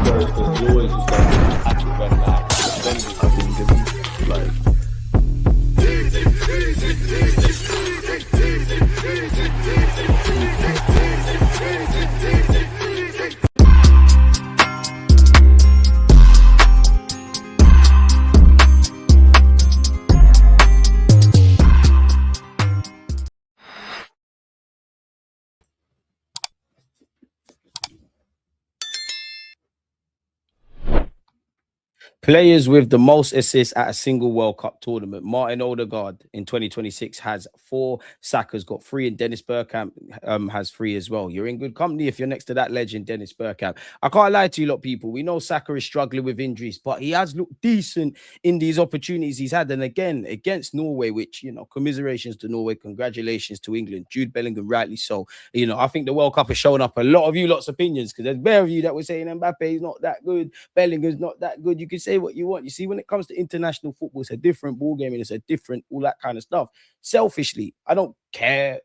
because he always was going to attack it when I think like players with the most assists at a single World Cup tournament. Martin Ødegaard in 2026 has 4. Saka's got 3, and Dennis Bergkamp has 3 as well. You're in good company if you're next to that legend, Dennis Bergkamp. I can't lie to you lot, people. We know Saka is struggling with injuries, but he has looked decent in these opportunities he's had. And again, against Norway, which, you know, commiserations to Norway, congratulations to England. Jude Bellingham, rightly so. You know, I think the World Cup has shown up a lot of you lot's opinions, because there's bare of you that were saying Mbappe is not that good, Bellingham's not that good. You can say what you want. You see, when it comes to international football, it's a different ball game, and it's a different all that kind of stuff. Selfishly, I don't care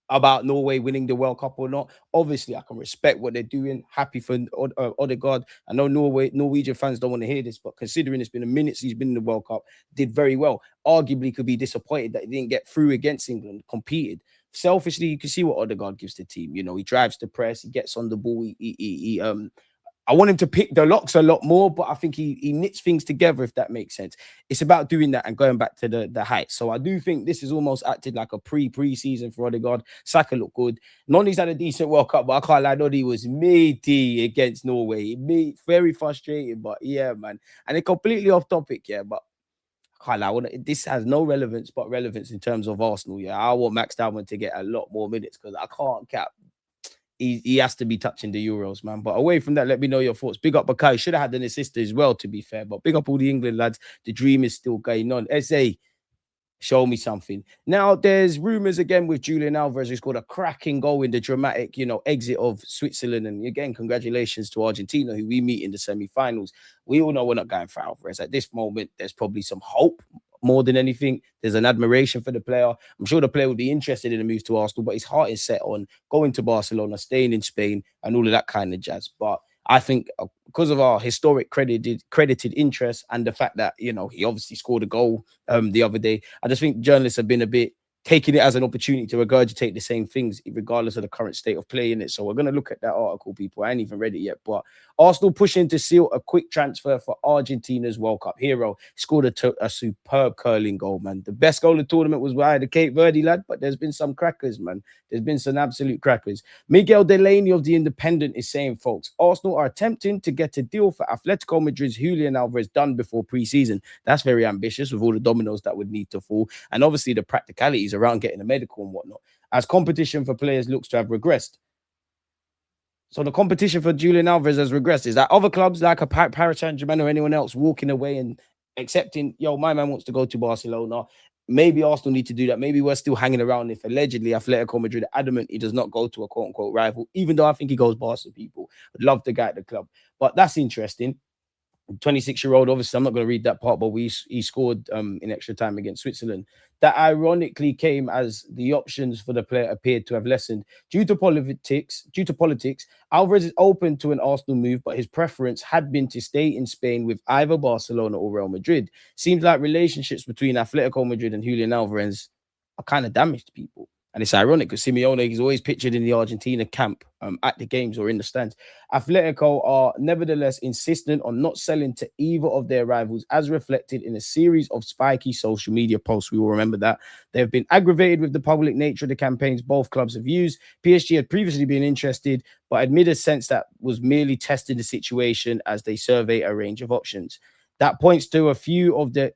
about Norway winning the World Cup or not. Obviously, I can respect what they're doing. Happy for Ødegaard. I know Norwegian fans don't want to hear this, but considering it's been a minute since he's been in the World Cup, did very well. Arguably could be disappointed that he didn't get through against England, competed. Selfishly, you can see what Ødegaard gives the team. You know, he drives the press, he gets on the ball, I want him to pick the locks a lot more, but I think he knits things together, if that makes sense. It's about doing that and going back to the heights. So I do think this is almost acted like a pre-season for Ødegaard. Saka looked good. Noni's had a decent World Cup, but I can't lie, Noni was meaty against Norway. Very frustrating, but yeah, man. And it completely off topic, yeah, but I can't lie, this has no relevance but relevance in terms of Arsenal, yeah. I want Max Darwin to get a lot more minutes, because I can't cap. He has to be touching the Euros, man. But away from that, let me know your thoughts. Big up Bakai. Should have had an assist as well, to be fair. But big up all the England lads. The dream is still going on. SA, show me something. Now, there's rumours again with Julian Alvarez, who scored a cracking goal in the dramatic, you know, exit of Switzerland. And again, congratulations to Argentina, who we meet in the semi-finals. We all know we're not going for Alvarez. At this moment, there's probably some hope. More than anything, there's an admiration for the player. I'm sure the player would be interested in a move to Arsenal, but his heart is set on going to Barcelona, staying in Spain, and all of that kind of jazz. But I think because of our historic credited interest and the fact that, you know, he obviously scored a goal the other day, I just think journalists have been a bit taking it as an opportunity to regurgitate the same things, regardless of the current state of play in it. So we're going to look at that article, people. I ain't even read it yet, but Arsenal pushing to seal a quick transfer for Argentina's World Cup hero. Scored a superb curling goal, man. The best goal of the tournament was by the Cape Verde lad, but there's been some crackers, man. There's been some absolute crackers. Miguel Delaney of The Independent is saying, folks, Arsenal are attempting to get a deal for Atletico Madrid's Julian Alvarez done before pre-season. That's very ambitious, with all the dominoes that would need to fall. And obviously the practicalities around getting a medical and whatnot, as competition for players looks to have regressed. So the competition for Julian Alvarez has regressed. Is that other clubs like a Paris Saint-Germain or anyone else walking away and accepting, yo, my man wants to go to Barcelona? Maybe Arsenal need to do that. Maybe we're still hanging around if allegedly Atletico Madrid are adamant he does not go to a quote-unquote rival, even though I think he goes Barca, people. I'd love the guy at the club. But that's interesting. 26-year-old, obviously, I'm not going to read that part, but he scored in extra time against Switzerland. That ironically came as the options for the player appeared to have lessened. Due to politics, Alvarez is open to an Arsenal move, but his preference had been to stay in Spain with either Barcelona or Real Madrid. Seems like relationships between Atletico Madrid and Julian Alvarez are kind of damaged, people. And it's ironic because Simeone is always pictured in the Argentina camp at the games or in the stands. Atletico are nevertheless insistent on not selling to either of their rivals, as reflected in a series of spiky social media posts. We will remember that. They have been aggravated with the public nature of the campaigns both clubs have used. PSG had previously been interested, but admitted a sense that was merely testing the situation as they survey a range of options. That points to a few of the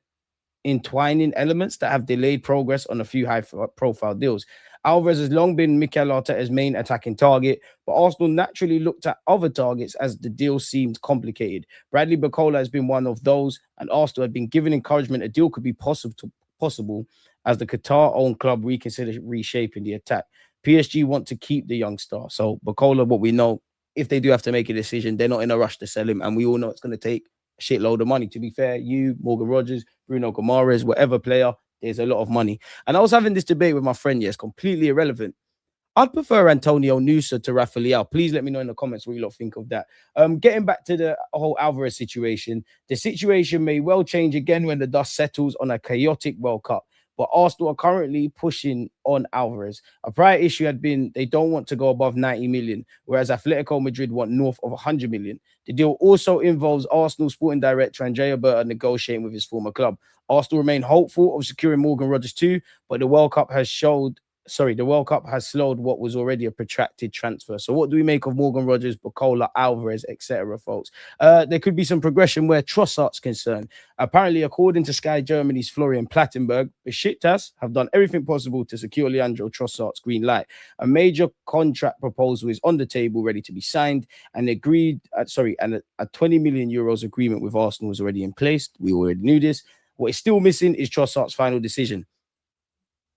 entwining elements that have delayed progress on a few high-profile deals. Alvarez has long been Mikel Arteta's main attacking target, but Arsenal naturally looked at other targets as the deal seemed complicated. Bradley Barcola has been one of those, and Arsenal had been given encouragement a deal could be possible as the Qatar-owned club reconsidered reshaping the attack. PSG want to keep the young star. So Barcola, what we know, if they do have to make a decision, they're not in a rush to sell him, and we all know it's going to take a shitload of money. To be fair, you, Morgan Rogers, Bruno Guimaraes, whatever player, there's a lot of money. And I was having this debate with my friend, it's completely irrelevant. I'd prefer Antonio Nusa to Rafa Leao. Please let me know in the comments what you lot think of that. Getting back to the whole Alvarez situation, the situation may well change again when the dust settles on a chaotic World Cup. But Arsenal are currently pushing on Alvarez. A prior issue had been they don't want to go above 90 million, whereas Atletico Madrid want north of 100 million. The deal also involves Arsenal sporting director Andrea Berta negotiating with his former club. Arsenal remain hopeful of securing Morgan Rogers too, but the World Cup has slowed what was already a protracted transfer. So what do we make of Morgan Rogers, Bukola, Alvarez, etc., folks? There could be some progression where Trossard's concerned. Apparently, according to Sky Germany's Florian Plattenberg, Besiktas have done everything possible to secure Leandro Trossard's green light. A major contract proposal is on the table, ready to be signed, and a 20 million euros agreement with Arsenal is already in place. We already knew this. What is still missing is Trossard's final decision.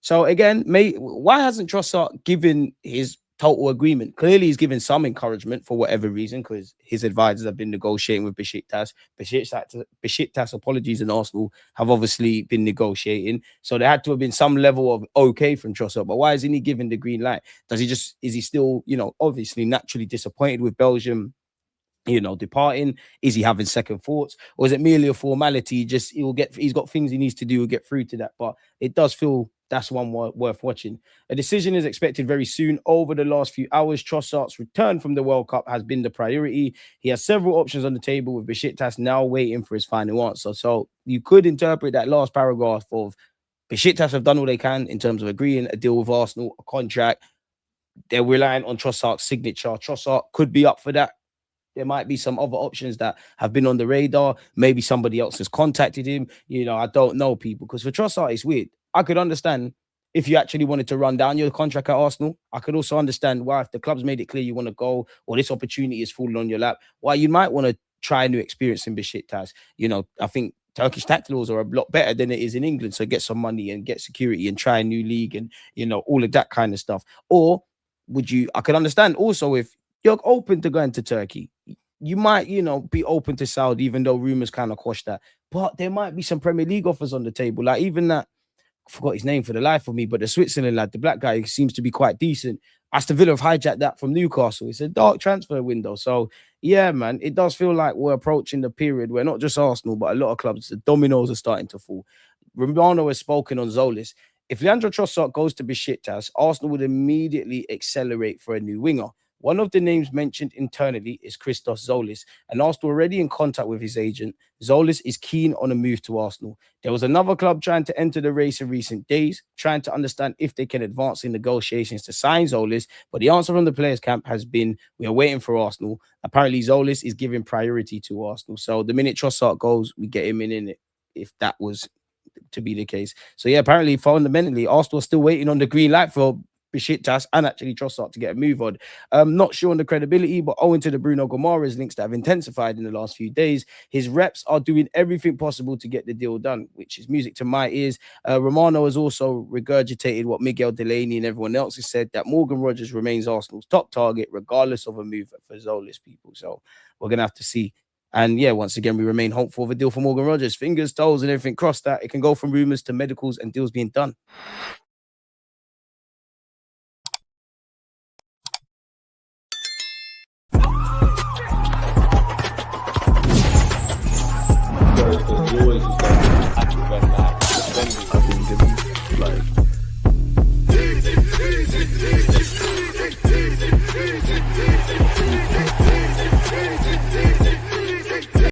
So again, why hasn't Trossard given his total agreement? Clearly, he's given some encouragement for whatever reason, because his advisors have been negotiating with Besiktas. Besiktas, apologies, and Arsenal have obviously been negotiating. So there had to have been some level of okay from Trossard. But why isn't he given the green light? Is he still, obviously naturally disappointed with Belgium, departing? Is he having second thoughts, or is it merely a formality? He's got things he needs to do to get through to that. But it does feel that's one worth watching. A decision is expected very soon. Over the last few hours, Trossard's return from the World Cup has been the priority. He has several options on the table, with Besiktas now waiting for his final answer. So you could interpret that last paragraph of Besiktas have done all they can in terms of agreeing a deal with Arsenal, a contract. They're relying on Trossard's signature. Trossard could be up for that. There might be some other options that have been on the radar. Maybe somebody else has contacted him. I don't know, people, because for Trossard, it's weird. I could understand if you actually wanted to run down your contract at Arsenal. I could also understand why, if the club's made it clear you want to go, or this opportunity is falling on your lap, why you might want to try a new experience in Besiktas. I think Turkish tax laws are a lot better than it is in England. So get some money and get security and try a new league and, all of that kind of stuff. Or I could understand also if you're open to going to Turkey, you might, be open to Saudi, even though rumors kind of quash that. But there might be some Premier League offers on the table. Like even that, I forgot his name for the life of me, but the Switzerland lad, the black guy, seems to be quite decent. Aston Villa have hijacked that from Newcastle. It's a dark transfer window. So, yeah, man, it does feel like we're approaching the period where not just Arsenal, but a lot of clubs, the dominoes are starting to fall. Romano has spoken on Tzolis. If Leandro Trossard goes to Besiktas, Arsenal would immediately accelerate for a new winger. One of the names mentioned internally is Christos Tzolis, and Arsenal already in contact with his agent. Tzolis is keen on a move to Arsenal. There was another club trying to enter the race in recent days, trying to understand if they can advance in negotiations to sign Tzolis, but the answer from the players' camp has been, we are waiting for Arsenal. Apparently, Tzolis is giving priority to Arsenal. So the minute Trossard goes, we get him in it, if that was to be the case. So yeah, apparently, fundamentally, Arsenal are still waiting on the green light for Besiktas and actually Trossard to get a move on. Not sure on the credibility, but owing to the Bruno Gomes links that have intensified in the last few days, his reps are doing everything possible to get the deal done, which is music to my ears. Romano has also regurgitated what Miguel Delaney and everyone else has said, that Morgan Rogers remains Arsenal's top target, regardless of a move for Tzolis, people. So we're going to have to see. And yeah, once again, we remain hopeful of a deal for Morgan Rogers. Fingers, toes, and everything crossed that it can go from rumours to medicals and deals being done. As always,